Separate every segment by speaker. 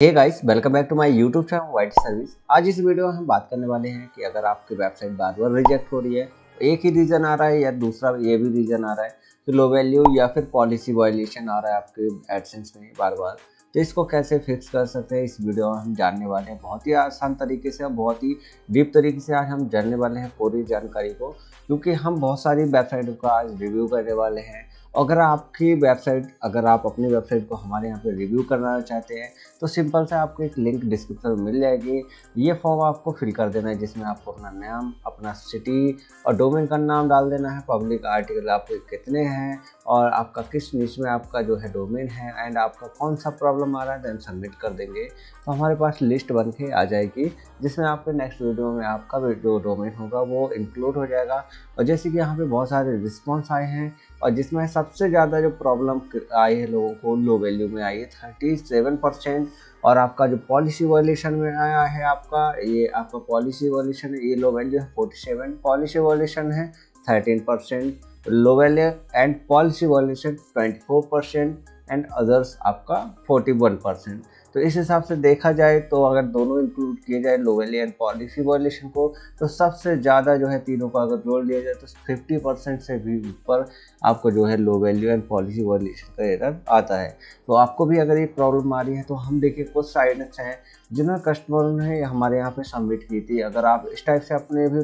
Speaker 1: Hey guys, welcome back to my YouTube channel white service. आज इस video में हम बात करने वाले हैं कि अगर आपकी वेबसाइट बार बार रिजेक्ट हो रही है, एक ही रीज़न आ रहा है या दूसरा ये भी रीज़न आ रहा है कि लो वैल्यू या फिर पॉलिसी वायलेशन आ रहा है आपके एडसेंस में बार बार, तो इसको कैसे फिक्स कर सकते हैं इस वीडियो में हम जानने वाले हैं। बहुत ही आसान तरीके से और बहुत ही डीप तरीके से आज हम जानने वाले हैं पूरी जानकारी को, क्योंकि हम बहुत सारी वेबसाइटों का आज रिव्यू करने वाले हैं। अगर आप अपनी वेबसाइट को हमारे यहाँ पे रिव्यू करना चाहते हैं तो सिंपल से आपको एक लिंक डिस्क्रिप्शन में मिल जाएगी। ये फॉर्म आपको फिल कर देना है, जिसमें आपको अपना नाम, अपना सिटी और डोमेन का नाम डाल देना है, पब्लिक आर्टिकल आपके कितने हैं और आपका किस निश में आपका जो है डोमेन है एंड आपका कौन सा प्रॉब्लम आ रहा है, देन सबमिट कर देंगे तो हमारे पास लिस्ट बन के आ जाएगी, जिसमें आपके नेक्स्ट वीडियो में आपका जो डोमेन होगा वो इंक्लूड हो जाएगा। और जैसे कि यहाँ पे बहुत सारे रिस्पॉन्स आए हैं और जिसमें सबसे ज़्यादा जो प्रॉब्लम आई है लोगों को लो वैल्यू में आई है 37%, और आपका जो पॉलिसी वायलेशन में आया है आपका पॉलिसी वायलेशन है, ये लो वैल्यू है 47, पॉलिसी वायलेशन है 13%, low value and policy violation 24% and others आपका 41%। तो इस हिसाब से देखा जाए तो अगर दोनों इंक्लूड किए जाए low value and policy violation को, तो सबसे ज़्यादा जो है तीनों का अगर जोड़ लिया जाए तो 50% से भी ऊपर आपको जो है low value and policy violation का एरर आता है। तो आपको भी अगर ये प्रॉब्लम आ रही है तो हम देखिए कुछ साइट्स हैं जिन्होंने कस्टमर ने हमारे यहाँ पे सबमिट की थी। अगर आप इस टाइप से अपने भी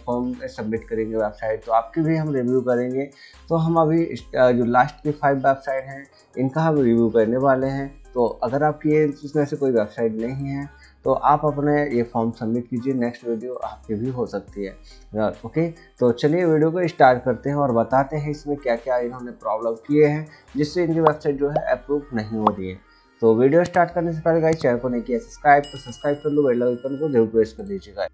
Speaker 1: फॉर्म सबमिट करेंगे वेबसाइट, तो आपकी भी हम रिव्यू करेंगे। तो हम अभी जो लास्ट की 5 वेबसाइट हैं इनका हम रिव्यू करने वाले हैं। तो अगर आपकी इसमें से कोई वेबसाइट नहीं है तो आप अपने ये फॉर्म सबमिट कीजिए, नेक्स्ट वीडियो आपकी भी हो सकती है। ओके, तो चलिए वीडियो को स्टार्ट करते हैं और बताते हैं इसमें क्या क्या इन्होंने प्रॉब्लम किए हैं जिससे इनकी वेबसाइट जो है अप्रूव नहीं हो रही है। तो वीडियो स्टार्ट करने से पहले गाइस, चैनल को नहीं किया सब्सक्राइब तो सब्सक्राइब कर लो, बेल आइकन को जरूर प्रेस कर दीजिएगा।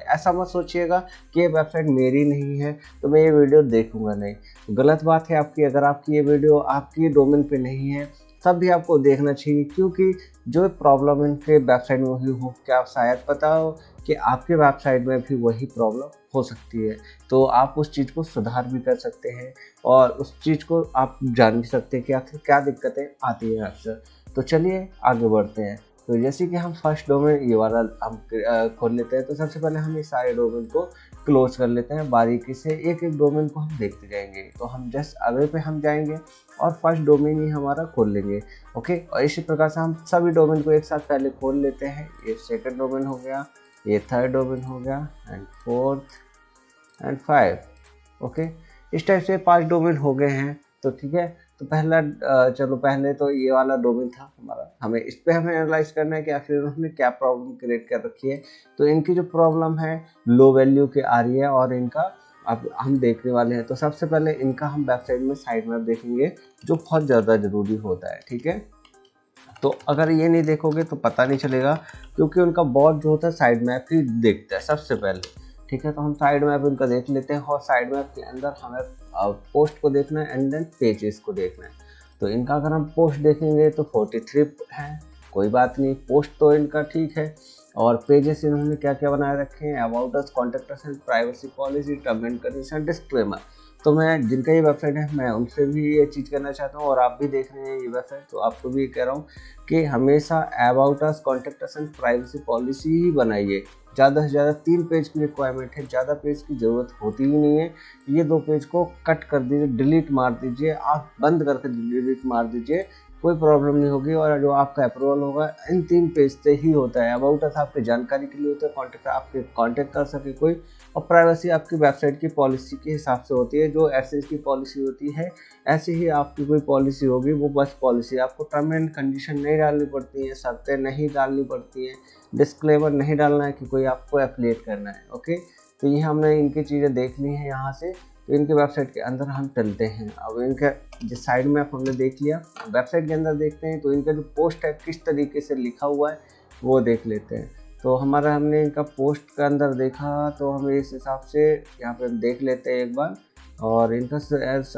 Speaker 1: ऐसा मत सोचिएगा कि ये वेबसाइट मेरी नहीं है तो मैं ये वीडियो देखूंगा नहीं, गलत बात है आपकी। अगर आपकी ये वीडियो आपकी डोमेन पे नहीं है तब भी आपको देखना चाहिए, क्योंकि जो प्रॉब्लम इनके वेबसाइट में हुई हो, क्या शायद पता हो कि आपके वेबसाइट में भी वही प्रॉब्लम हो सकती है। तो आप उस चीज़ को सुधार भी कर सकते हैं और उस चीज़ को आप जान भी सकते हैं कि आखिर क्या दिक्कतें आती हैं अक्सर। तो चलिए आगे बढ़ते हैं। तो जैसे कि हम फर्स्ट डोमेन ये वाला हम खोल लेते हैं, तो सबसे पहले हम इस सारे डोमेन को क्लोज कर लेते हैं बारीकी से। एक एक डोमेन को हम देखते जाएंगे। तो हम जस्ट अवे पे हम जाएंगे और फर्स्ट डोमेन ही हमारा खोल लेंगे। ओके, और इसी प्रकार से हम सभी डोमेन को एक साथ पहले खोल लेते हैं। ये सेकंड डोमेन हो गया, ये थर्ड डोमेन हो गया एंड फोर्थ एंड 5। ओके, इस टाइप से 5 डोमेन हो गए हैं। तो ठीक है, तो पहले तो ये वाला डोमेन था हमारा, हमें इस पे हमें एनालाइज करना है कि आखिर उन्होंने क्या प्रॉब्लम क्रिएट कर रखी है। तो इनकी जो प्रॉब्लम है लो वैल्यू की आ रही है और इनका अब हम देखने वाले हैं। तो सबसे पहले इनका हम वेबसाइट में साइड मैप देखेंगे, जो बहुत ज़्यादा ज़रूरी होता है। ठीक है, तो अगर ये नहीं देखोगे तो पता नहीं चलेगा, क्योंकि उनका बॉट जो होता है साइड मैप ही देखता है सबसे पहले। ठीक है, तो हम साइड मैप उनका देख लेते हैं और साइड मैप के अंदर हमें पोस्ट को देखना है एंड देन पेजेस को देखना है। तो इनका अगर हम पोस्ट देखेंगे तो 43 है, कोई बात नहीं, पोस्ट तो इनका ठीक है। और पेजेस इन्होंने क्या क्या बनाए रखे हैं, about us, contact us, privacy policy, term and condition, disclaimer. तो मैं जिनका ये वेबसाइट है मैं उनसे भी ये चीज़ करना चाहता हूँ, और आप भी देख रहे हैं ये वेबसाइट तो आपको भी कह रहा हूँ कि हमेशा about us, contact us and privacy policy ही बनाइए। ज़्यादा से ज़्यादा 3 पेज की रिक्वायरमेंट है, ज़्यादा पेज की ज़रूरत होती ही नहीं है। ये 2 पेज को कट कर दीजिए, डिलीट मार दीजिए, आप बंद करके डिलीट मार दीजिए, कोई प्रॉब्लम नहीं होगी। और जो आपका अप्रूवल होगा इन 3 पेज से ही होता है। अबाउट अस आपकी जानकारी के लिए होता है, कॉन्टैक्ट आपके कॉन्टैक्ट कर सके कोई, और प्राइवेसी आपकी वेबसाइट की पॉलिसी के हिसाब से होती है। जो ऐसे की पॉलिसी होती है ऐसे ही आपकी कोई पॉलिसी होगी, वो बस पॉलिसी। आपको टर्म एंड कंडीशन नहीं डालनी पड़ती है, शर्तें नहीं डालनी पड़ती हैं, डिस्क्लेमर नहीं डालना है कि कोई आपको एफिलिएट करना है। ओके, तो ये हमने इनकी चीज़ें देख ली हैं यहाँ से। तो इनके वेबसाइट के अंदर हम चलते हैं। अब इनका जो साइड मैप हमने देख लिया, वेबसाइट के अंदर देखते हैं। तो इनका जो पोस्ट है किस तरीके से लिखा हुआ है वो देख लेते हैं। तो हमने इनका पोस्ट के अंदर देखा, तो हमें इस हिसाब से यहाँ पे देख लेते हैं एक बार। और इनका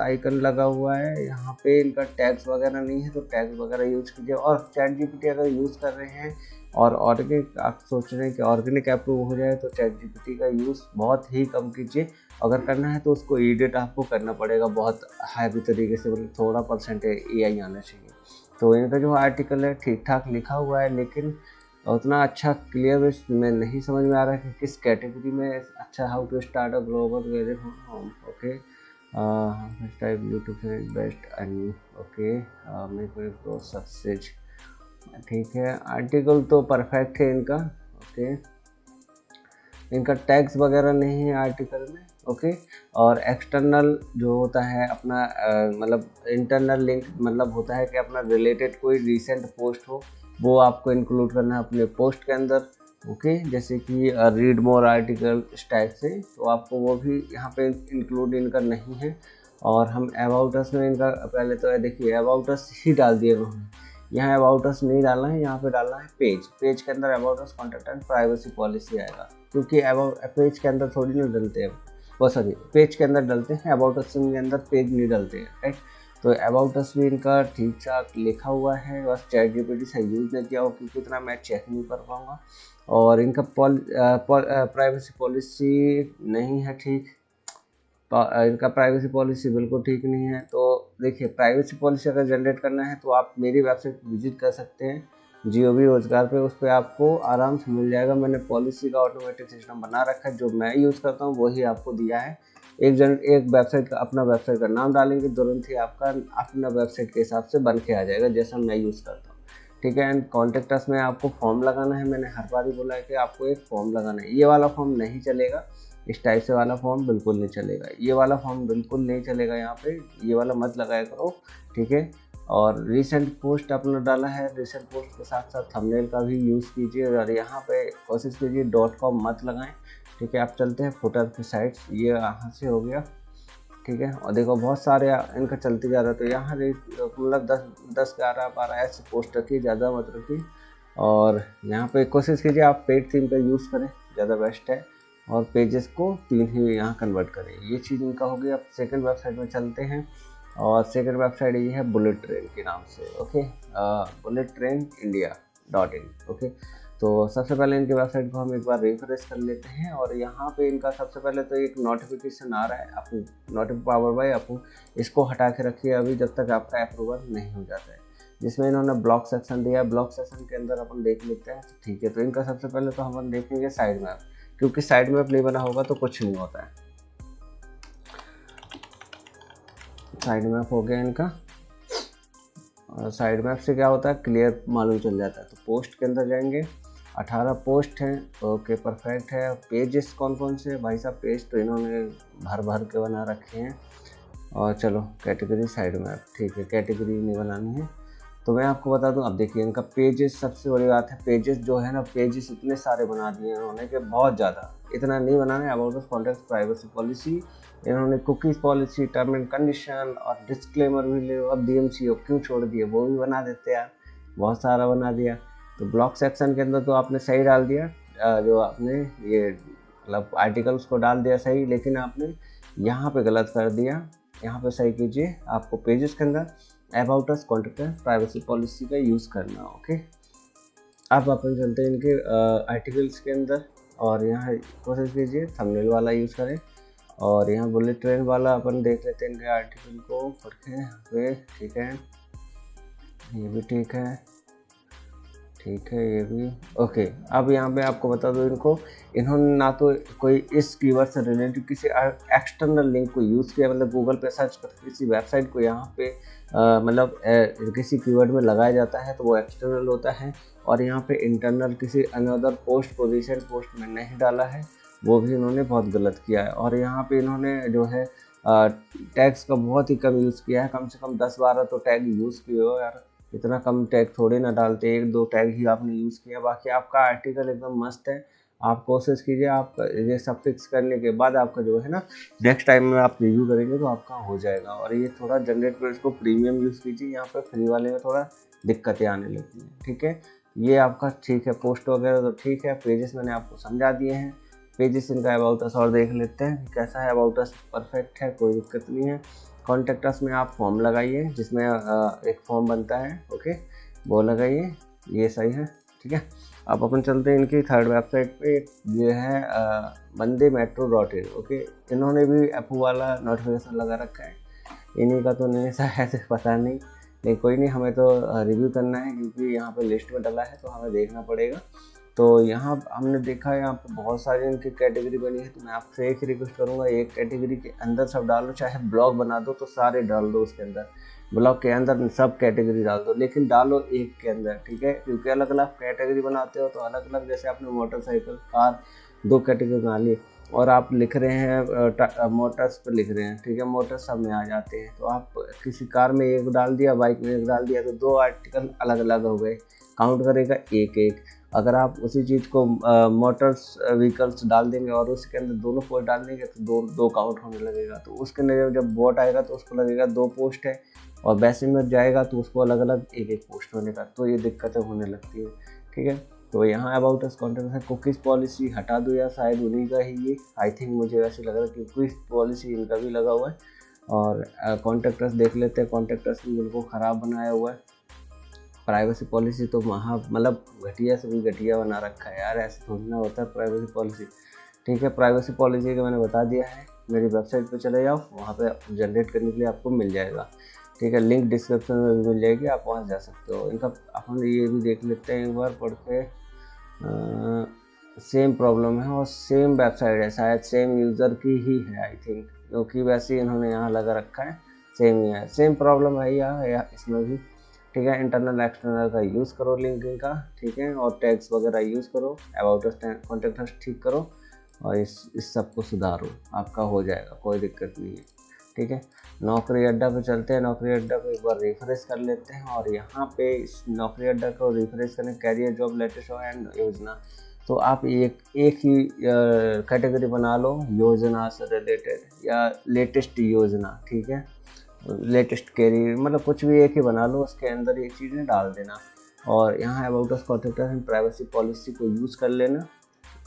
Speaker 1: आइकन लगा हुआ है यहाँ पे, इनका टैग्स वगैरह नहीं है तो टैग्स वगैरह यूज कीजिए। और चैट जीपीटी अगर यूज़ कर रहे हैं और ऑर्गेनिक आप सोच रहे हैं कि ऑर्गेनिक अप्रूव हो जाए, तो चैट जीपीटी का यूज़ बहुत ही कम कीजिए। अगर करना है तो उसको एडिट आपको करना पड़ेगा बहुत हैवी तरीके से, मतलब थोड़ा % AI आना चाहिए। तो इनका जो आर्टिकल है ठीक ठाक लिखा हुआ है, लेकिन उतना अच्छा क्लियर में नहीं समझ में आ रहा है कि किस कैटेगरी में। अच्छा, how to start a global gadget home, okay, type YouTube से बेस्ट अर्निंग, ओके, मेरे को एक दो सक्सेस, ठीक है। आर्टिकल तो परफेक्ट है इनका, ओके। इनका टैग्स वगैरह नहीं है आर्टिकल में, ओके। और एक्सटर्नल जो होता है अपना मतलब इंटरनल लिंक, मतलब होता है कि अपना रिलेटेड कोई रिसेंट पोस्ट हो वो आपको इंक्लूड करना है अपने पोस्ट के अंदर, ओके। जैसे कि रीड मोर आर्टिकल इस टाइप से, तो आपको वो भी यहाँ पे इंक्लूड इनका नहीं है। और हम अबाउट अस में इनका पहले तो देखिए अबाउट अस ही डाल दिए उन्होंने, यहाँ अबाउट अस नहीं डालना है, यहाँ पे डालना है पेज। पेज के अंदर about us, content and privacy policy आएगा, क्योंकि पेज के अंदर थोड़ी ना डलते हैं वो, सॉरी पेज के अंदर डलते हैं, अबाउट अस के अंदर पेज नहीं डलते हैं, राइट। तो अबाउट अस भी इनका ठीक ठाक लिखा हुआ है, बस ChatGPT से यूज़ नहीं किया हो क्योंकि इतना मैं चेक नहीं कर पाऊँगा। और इनका प्राइवेसी पॉलिसी नहीं है ठीक, इनका प्राइवेसी पॉलिसी बिल्कुल ठीक नहीं है। तो देखिए प्राइवेसी पॉलिसी अगर जनरेट करना है तो आप मेरी वेबसाइट विजिट कर सकते हैं, GOV रोजगार पे, उस पर आपको आराम से मिल जाएगा। मैंने पॉलिसी का ऑटोमेटिक सिस्टम बना रखा है, जो मैं यूज़ करता हूँ वही आपको दिया है। एक वेबसाइट का, अपना वेबसाइट का नाम डालेंगे, तुरंत ही आपका अपना वेबसाइट के हिसाब से बन के आ जाएगा जैसा मैं यूज़ करता हूँ, ठीक है। एंड कॉन्टेक्ट अस में आपको फॉर्म लगाना है, मैंने हर बार ही बोला है कि आपको एक फॉर्म लगाना है। ये वाला फॉर्म नहीं चलेगा, इस टाइप से वाला फॉर्म बिल्कुल नहीं चलेगा, ये वाला फॉर्म बिल्कुल नहीं चलेगा, यहाँ पे ये वाला मत लगाया करो, ठीक है। और रिसेंट पोस्ट अपना डाला है, रिसेंट पोस्ट के साथ साथ थंबनेल का भी यूज़ कीजिए। और यहाँ पे कोशिश कीजिए .com मत लगाएं, ठीक है। आप चलते हैं फुटर की साइट्स, ये यहाँ से हो गया, ठीक है। और देखो बहुत सारे इनका चलते जा रहा है, तो यहाँ मतलब 10 11 12 ऐसे पोस्ट रखिए, ज़्यादा मत रखिए। और यहाँ पे कोशिश कीजिए आप पेड थीम का यूज़ करें, ज़्यादा बेस्ट है। और पेजेस को 3 ही यहाँ कन्वर्ट करें, ये चीज़ इनका हो गया। अब सेकंड वेबसाइट में चलते हैं, और सेकंड वेबसाइट ये है बुलेट ट्रेन के नाम से, ओके, bullettrainindia.in, ओके। तो सबसे पहले इनकी वेबसाइट को हम एक बार रिफ्रेश कर लेते हैं, और यहाँ पे इनका सबसे पहले तो एक नोटिफिकेशन आ रहा है, अपू नोटिफिक पावर बाय अपू, इसको हटा के रखिए अभी जब तक आपका अप्रूवल नहीं हो जाता है, जिसमें इन्होंने ब्लॉक सेक्शन दिया है। ब्लॉक सेक्शन के अंदर अपन देख लेते हैं, ठीक है। तो इनका सबसे पहले तो हम देखेंगे साइड मैप, क्योंकि साइड मैप नहीं बना होगा तो कुछ नहीं होता है। साइड मैप हो गया इनका, और साइड मैप से क्या होता है क्लियर मालूम चल जाता है। तो पोस्ट के अंदर जाएंगे, 18 पोस्ट हैं, ओके परफेक्ट है। पेजेस कौन कौन से भाई साहब, पेज तो इन्होंने भर भर के बना रखे हैं। और चलो कैटेगरी साइड मैप, ठीक है, कैटेगरी नहीं बनानी है। तो मैं आपको बता दूं, अब देखिए इनका पेजेस, सबसे बड़ी बात है पेजेस जो है ना, पेजेस इतने सारे बना दिए इन्होंने कि बहुत ज़्यादा, इतना नहीं बनाना है। अबाउट कॉन्टेक्ट, प्राइवेसी पॉलिसी, इन्होंने cookies policy, term and condition और डिस्क्लेमर भी ले, अब DMCO क्यों छोड़ दिए, वो भी बना देते यार, बहुत सारा बना दिया। तो ब्लॉक सेक्शन के अंदर तो आपने सही डाल दिया, जो आपने ये मतलब आर्टिकल्स को डाल दिया सही, लेकिन आपने यहाँ पे गलत कर दिया, यहाँ पे सही कीजिए। आपको पेजेस के अंदर about us, contact and privacy policy का यूज़ करना, ओके। अब अपन चलते हैं इनके आर्टिकल्स के अंदर, और यहाँ कोशिश कीजिए थंबनेल वाला यूज़ करें, और यहाँ बुलेट ट्रेन वाला अपन देख लेते हैं इनके आर्टिकल को पढ़ के यहाँ पे, ठीक है, ये भी ठीक है, ठीक है, ये भी ओके। अब यहाँ पे आपको बता दो, इन्होंने ना तो कोई इस कीवर्ड से रिलेटेड किसी एक्सटर्नल लिंक को यूज़ किया, मतलब गूगल पे सर्च कर किसी वेबसाइट को यहाँ पे मतलब किसी कीवर्ड में लगाया जाता है तो वो एक्सटर्नल होता है। और यहाँ पे इंटरनल किसी अनदर पोस्ट को रिसेंट पोस्ट में नहीं डाला है, वो भी इन्होंने बहुत गलत किया है। और यहाँ पे इन्होंने जो है टैग्स का बहुत ही कम यूज़ किया है, कम से कम 10-12 तो टैग यूज़ किए हो यार, इतना कम टैग थोड़े ना डालते, 1-2 टैग ही आपने यूज़ किया। बाकी आपका आर्टिकल एकदम मस्त है, आप कोशिश कीजिए, आप ये सब फिक्स करने के बाद आपका जो है ना नेक्स्ट टाइम में आप रिव्यू करेंगे तो आपका हो जाएगा। और ये थोड़ा जनरेट पेज को प्रीमियम यूज़ कीजिए, यहाँ पर फ्री वाले में थोड़ा दिक्कतें आने लगती हैं, ठीक है। ये आपका ठीक है, पोस्ट वगैरह तो ठीक है, पेजेस मैंने आपको समझा दिए हैं। पेजेस इनका अबाउट अस और देख लेते हैं कैसा है। अबाउट अस परफेक्ट है, कोई दिक्कत नहीं है। कॉन्टेक्ट अस में आप फॉर्म लगाइए, जिसमें एक फॉर्म बनता है, ओके, वो लगाइए, ये सही है, ठीक है। अब अपन चलते हैं इनकी थर्ड वेबसाइट पे। ये है Bandmemetro.in। ओके, इन्होंने भी एपू वाला नोटिफिकेशन लगा रखा है, इन्हीं का तो नहीं है शायद, पता नहीं, लेकिन कोई नहीं, हमें तो रिव्यू करना है क्योंकि यहाँ पे लिस्ट में डला है तो हमें देखना पड़ेगा। तो यहाँ हमने देखा है यहाँ पे बहुत सारी इनकी कैटेगरी बनी है, तो मैं आपसे एक रिक्वेस्ट करूँगा, एक कैटेगरी के अंदर सब डालो, चाहे ब्लॉग बना दो तो सारे डाल दो उसके अंदर, ब्लॉग के अंदर सब कैटेगरी डाल दो, लेकिन डालो एक के अंदर, ठीक है, क्योंकि अलग अलग कैटेगरी बनाते हो तो अलग अलग, जैसे आपने मोटरसाइकिल, कार, 2 कैटेगरी बना ली और आप लिख रहे हैं मोटर्स पर लिख रहे हैं, ठीक है, मोटर्स सब में आ जाते हैं, तो आप किसी कार में एक डाल दिया, बाइक में एक डाल दिया, तो 2 आर्टिकल अलग अलग हो गए, काउंट करेगा एक एक। अगर आप उसी चीज़ को मोटर्स व्हीकल्स डाल देंगे और उसके अंदर दोनों पोस्ट डाल देंगे तो दो काउंट होने लगेगा, तो उसके अंदर जब बॉट आएगा तो उसको लगेगा 2 पोस्ट है, और वैसे में जाएगा तो उसको अलग अलग एक एक पोस्ट होने का, तो ये दिक्कतें होने लगती है, ठीक है। तो यहाँ अबाउट अस कॉन्टेक्ट है, कुकीज़ पॉलिसी हटा दो, या शायद उन्हीं का ही ये, आई थिंक मुझे वैसे लग रहा है कि कुकीज़ पॉलिसी इनका भी लगा हुआ है। और कॉन्टेक्ट अस देख लेते हैं, कॉन्टेक्ट अस भी बिल्कुल ख़राब बनाया हुआ है। प्राइवेसी पॉलिसी तो मतलब घटिया से भी घटिया बना रखा है यार, ऐसे थोड़ी ना होता है प्राइवेसी पॉलिसी, ठीक है। प्राइवेसी पॉलिसी का मैंने बता दिया है, मेरी वेबसाइट पे चले जाओ, वहाँ पे जनरेट करने के लिए आपको मिल जाएगा, ठीक है, लिंक डिस्क्रिप्शन में भी मिल जाएगी, आप वहाँ जा सकते हो। इनका अपन ये भी देख लेते हैं एक बार पढ़ के, सेम प्रॉब्लम है और सेम वेबसाइट है, शायद सेम यूज़र की ही है आई थिंक, क्योंकि वैसे इन्होंने यहाँ लगा रखा है, सेम ही है, सेम प्रॉब्लम है यहाँ इसमें भी, ठीक है। इंटरनल एक्सटर्नल का यूज़ करो लिंकिंग का, ठीक है, और टैग्स वगैरह यूज़ करो, अबाउट अस कॉन्टेक्ट अस ठीक करो, और इस सब को सुधारो, आपका हो जाएगा, कोई दिक्कत नहीं है, ठीक है। नौकरी अड्डा पे चलते हैं, नौकरी अड्डा पे एक बार रिफ्रेश कर लेते हैं, और यहाँ पे इस नौकरी अड्डा को रिफ्रेश करें, कैरियर जॉब लेटेस्ट एंड योजना, तो आप एक ही कैटेगरी बना लो, योजना से रिलेटेड या लेटेस्ट योजना, ठीक है, लेटेस्ट कैरियर, मतलब कुछ भी एक ही बना लो, उसके अंदर ये चीज़ें डाल देना, और यहाँ about us contact and privacy policy को यूज़ कर लेना,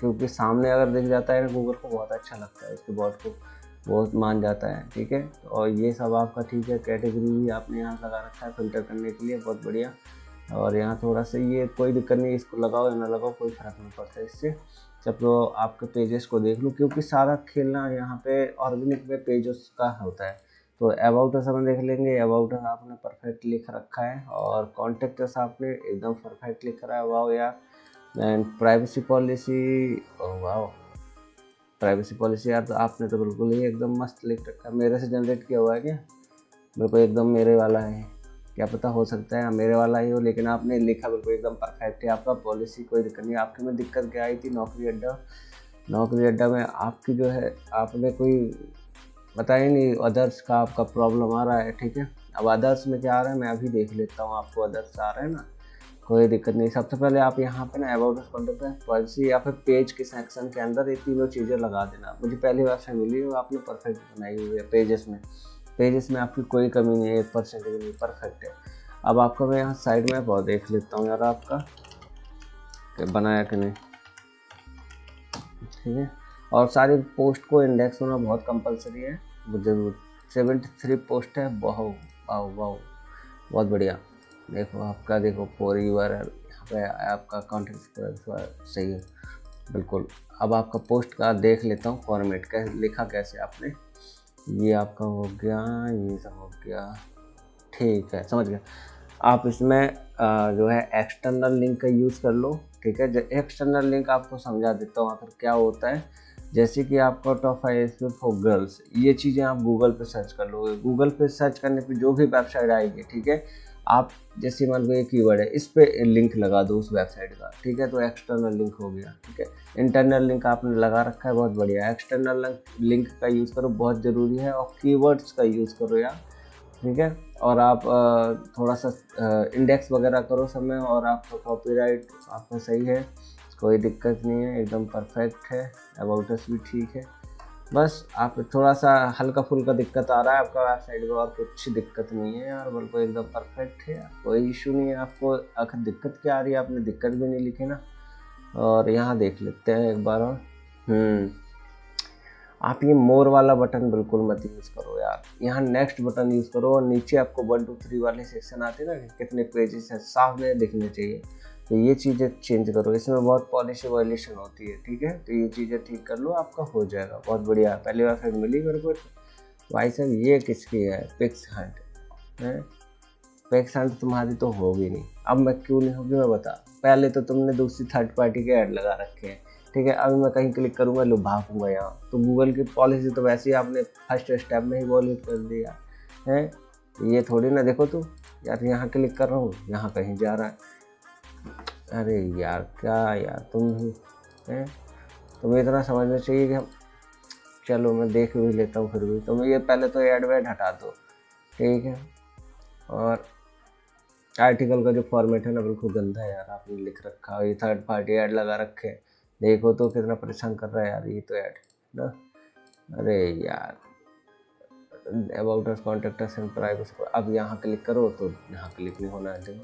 Speaker 1: क्योंकि सामने अगर दिख जाता है ना, गूगल को बहुत अच्छा लगता है, उसके बॉट को बहुत मान जाता है, ठीक है। और ये सब आपका ठीक है, कैटेगरी भी आपने यहाँ लगा रखा है फिल्टर करने के लिए, बहुत बढ़िया। और यहाँ थोड़ा सा ये कोई दिक्कत नहीं, इसको लगाओ या ना लगाओ कोई फ़र्क नहीं पड़ता इससे, जब तो आपके पेजेस को देख लो, क्योंकि सारा खेलना यहाँ पे ऑर्गेनिक में पेजेस का होता है। तो अबाउट अस हम देख लेंगे, अबाउट अस आपने परफेक्ट लिख रखा है, और कॉन्टेक्ट अस आपने एकदम परफेक्ट लिख रहा है, वाओ यार। And privacy policy, wow, privacy policy यार तो आपने तो बिल्कुल ही एकदम मस्त लिख रखा है, मेरे से जनरेट किया हुआ है क्या? बिल्कुल एकदम मेरे वाला है, क्या पता हो सकता है मेरे वाला ही हो, लेकिन आपने लिखा बिल्कुल एकदम परफेक्ट है आपका, पॉलिसी कोई दिक्कत नहीं। आपके में दिक्कत क्या आई थी? नौकरी अड्डा में आपकी जो है, आपने कोई बताया नहीं, अदर्स का आपका प्रॉब्लम आ रहा है, ठीक है। अब अदर्स में क्या आ रहा है मैं अभी देख लेता हूँ, आपको अदर्स आ रहा है ना, कोई दिक्कत नहीं। सबसे पहले आप यहाँ पे ना अबाउट अस कॉन्टेक्ट पॉलिसी या फिर पेज के सेक्शन के अंदर ये तीनों चीज़ें लगा देना। मुझे पहली वेबसाइट मिली है, आपने परफेक्ट बनाई हुई है, पेजेस में आपकी कोई कमी नहीं है, 1% भी नहीं, परफेक्ट है। अब आपका मैं यहाँ साइड में बहुत देख लेता हूँ यार आपका बनाया कि नहीं, ठीक है। और सारी पोस्ट को इंडेक्स होना बहुत कंपलसरी है, जरूर। 73 पोस्ट है, वाओ वाओ वाओ, बहुत बढ़िया। देखो आपका, देखो फॉर यूआरएल यहाँ पे आपका कॉन्टेक्ट सही है बिल्कुल। अब आपका पोस्ट का देख लेता हूँ फॉर्मेट कैसे लिखा, कैसे आपने, ये आपका हो गया, ये सब हो गया, ठीक है, समझ गया। आप इसमें जो है एक्सटर्नल लिंक का यूज़ कर लो, ठीक है। एक्सटर्नल लिंक आपको समझा देता हूँ आखिर क्या होता है। जैसे कि आपका टॉप 5 फॉर गर्ल्स, ये चीज़ें आप गूगल पे सर्च कर लोगे, गूगल पे सर्च करने पे जो भी वेबसाइट आएगी, ठीक है, आप जैसे मान लो एक कीवर्ड है, इस पे लिंक लगा दो उस वेबसाइट का, ठीक है, तो एक्सटर्नल लिंक हो गया, ठीक है। इंटरनल लिंक आपने लगा रखा है, बहुत बढ़िया। एक्सटर्नल लिंक का यूज़ करो, बहुत ज़रूरी है, और कीवर्ड्स का यूज़ करो यार, ठीक है। और आप थोड़ा सा इंडेक्स वगैरह करो सब में, और आपका कॉपीराइट आपका सही है, कोई दिक्कत नहीं है, एकदम परफेक्ट है। अबाउट अस भी ठीक है, बस आप थोड़ा सा हल्का फुल्का दिक्कत आ रहा है आपका वेबसाइट में, और कुछ दिक्कत नहीं है यार, बिल्कुल एकदम परफेक्ट है, कोई इशू नहीं है। आपको आखिर दिक्कत क्या आ रही है? आपने दिक्कत भी नहीं लिखी ना। और यहाँ देख लेते हैं एक बार और, आप ये मोर वाला बटन बिल्कुल मत यूज़ करो यार, यहाँ नेक्स्ट बटन यूज़ करो, और नीचे आपको 1 2 3 वाले सेक्शन आते हैं ना, कितने पेजेस हैं, साफ में दिखने चाहिए, तो ये चीज़ें चेंज करो, इसमें बहुत पॉलिसी वायलेशन होती है, ठीक है। तो ये चीज़ें ठीक कर लो, आपका हो जाएगा, बहुत बढ़िया। पहली बार फिर मिली मेरे को, भाई साहब ये किसकी है, पिक्स हंट है। पिक्स हंट तुम्हारी तो होगी नहीं, अब मैं क्यों नहीं होगी मैं बता। पहले तो तुमने दूसरी थर्ड पार्टी के ऐड लगा रखे हैं, ठीक है। अभी मैं कहीं क्लिक करूँगा, लो भागूंगा यहाँ, तो गूगल की पॉलिसी तो वैसे ही आपने फर्स्ट स्टेप में ही वॉलिड कर दिया है। ये थोड़ी ना, देखो तो यार, यहाँ क्लिक कर रहा हूँ, यहाँ कहीं जा रहा है। अरे यार क्या यार, तुम ही हैं, तुम्हें इतना समझना चाहिए कि हम, चलो मैं देख भी लेता हूँ फिर भी। तुम ये पहले तो ऐड वैड हटा दो, ठीक है। और आर्टिकल का जो फॉर्मेट है ना, बिल्कुल गंदा है यार, आपने लिख रखा है, ये थर्ड पार्टी ऐड लगा रखे हैं, देखो तो कितना परेशान कर रहा है यार ये तो ऐड ना। अरे यार, about us, contact us and privacy, अब यहाँ क्लिक करो तो यहाँ क्लिक नहीं होना है।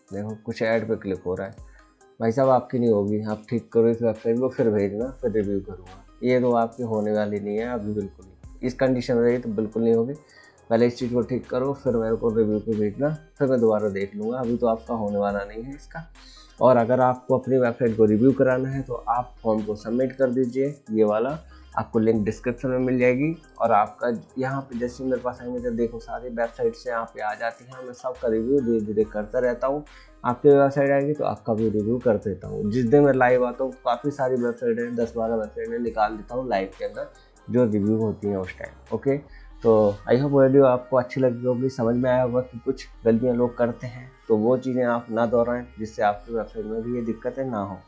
Speaker 1: देखो कुछ ऐड पे क्लिक हो रहा है। भाई साहब आपकी नहीं होगी, आप ठीक करो इस वेबसाइट को, फिर भेजना, फिर रिव्यू करूँगा। ये तो आपकी होने वाली नहीं है अभी, बिल्कुल नहीं। इस कंडीशन में रही तो बिल्कुल नहीं होगी। पहले इस चीज़ को ठीक करो, फिर मेरे को रिव्यू पे भेजना, फिर मैं दोबारा देख लूँगा। अभी तो आपका होने वाला नहीं है इसका। और अगर आपको अपनी वेबसाइट को रिव्यू कराना है तो आप फॉर्म को सबमिट कर दीजिए, ये वाला, आपको लिंक डिस्क्रिप्शन में मिल जाएगी। और आपका यहाँ पे जैसे मेरे पास आएंगे तो देखो सारी वेबसाइट से यहाँ पे आ जाती हैं, मैं सबका रिव्यू धीरे धीरे करता रहता हूँ। आपकी वेबसाइट आएगी तो आपका भी रिव्यू कर देता हूँ। जिस दिन मैं लाइव आता हूँ, काफ़ी सारी वेबसाइट है, 10-12 वेबसाइटें निकाल देता हूँ लाइव के अंदर, जो रिव्यू होती हैं उस टाइम। ओके, तो आई होप वीडियो आपको अच्छी लगी होगी, समझ में आया होगा कि कुछ गलतियाँ लोग करते हैं, तो वो चीज़ें आप ना दोहराएं, जिससे आपकी वेबसाइट में भी ये दिक्कतें ना हो।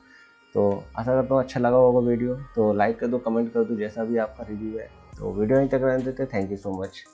Speaker 1: तो आशा करता हूँ अच्छा लगा होगा वीडियो, तो लाइक कर दो, कमेंट कर दो, जैसा भी आपका रिव्यू है। तो वीडियो यहीं तक रहने देते, थैंक यू सो मच।